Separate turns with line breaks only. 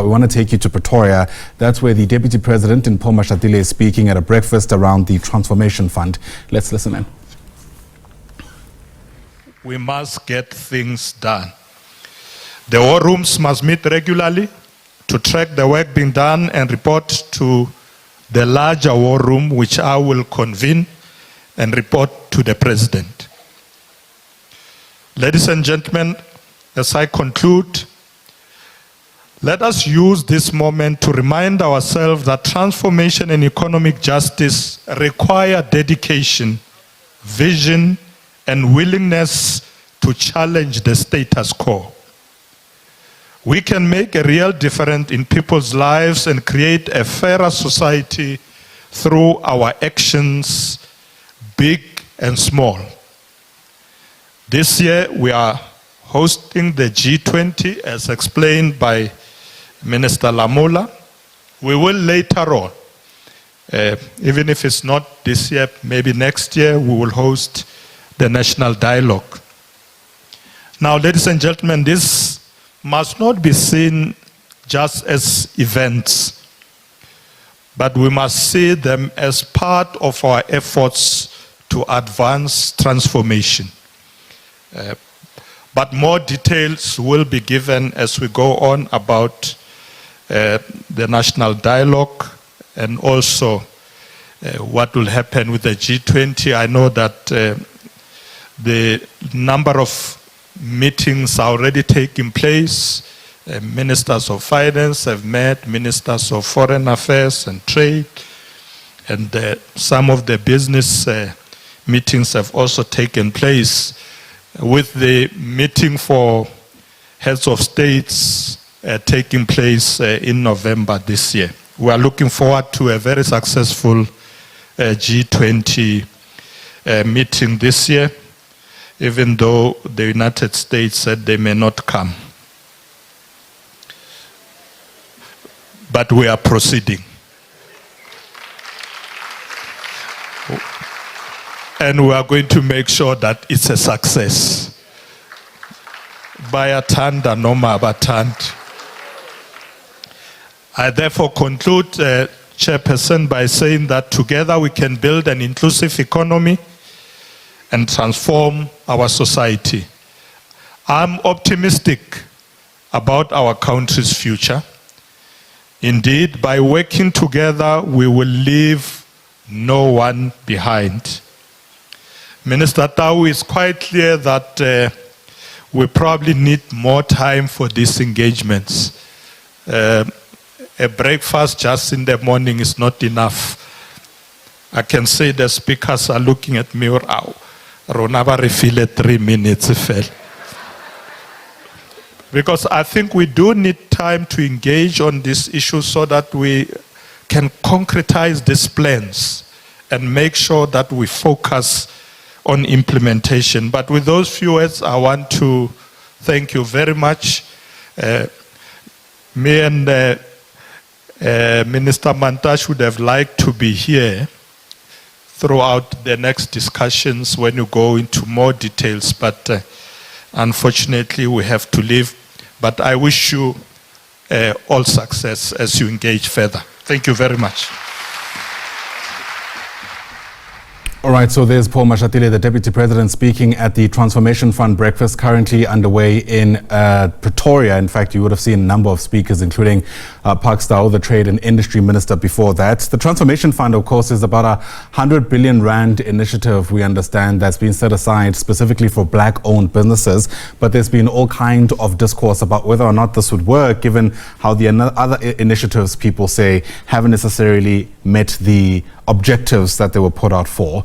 we want to take you to Pretoria. That's where the Deputy President in Paul Mashatile is speaking at a breakfast around the Transformation Fund. Let's listen in.
We must get things done. The war rooms must meet regularly to track the work being done and report to the larger war room, which I will convene and report to the President. Ladies and gentlemen, as I conclude, let us use this moment to remind ourselves that transformation and economic justice require dedication, vision, and willingness to challenge the status quo. We can make a real difference in people's lives and create a fairer society through our actions, big and small. This year we are hosting the G20 as explained by Minister Lamola. We will later on, even if it's not this year, maybe next year, we will host the national dialogue. Now, ladies and gentlemen, this must not be seen just as events, but we must see them as part of our efforts to advance transformation. But more details will be given as we go on about the national dialogue and also what will happen with the G20. I know that the number of meetings are already taking place. Ministers of Finance have met, Ministers of Foreign Affairs and Trade, and some of the business meetings have also taken place, with the meeting for heads of states taking place in November this year. We are looking forward to a very successful G20 meeting this year, even though the United States said they may not come. But we are proceeding. And we are going to make sure that it's a success. Bayatanda noma batand. I therefore conclude, Chairperson, by saying that together we can build an inclusive economy and transform our society. I'm optimistic about our country's future. Indeed, by working together, we will leave no one behind. Minister Tau is quite clear that we probably need more time for these engagements. A breakfast just in the morning is not enough. I can say the speakers are looking at me, Ronaba refile 3 minutes. Because I think we do need time to engage on this issue so that we can concretize these plans and make sure that we focus on implementation. But with those few words, I want to thank you very much. Me and Minister Mantashe would have liked to be here throughout the next discussions when you go into more details, but unfortunately we have to leave. But I wish you all success as you engage further. Thank you very much.
All right, so there's Paul Mashatile, the Deputy President, speaking at the Transformation Fund breakfast currently underway in Pretoria. In fact, you would have seen a number of speakers, including Park Stau, the Trade and Industry Minister, before that. The Transformation Fund, of course, is about a 100 billion rand initiative, we understand, that's been set aside specifically for black-owned businesses. But there's been all kind of discourse about whether or not this would work, given how the other initiatives, people say, haven't necessarily met the objectives that they were put out for.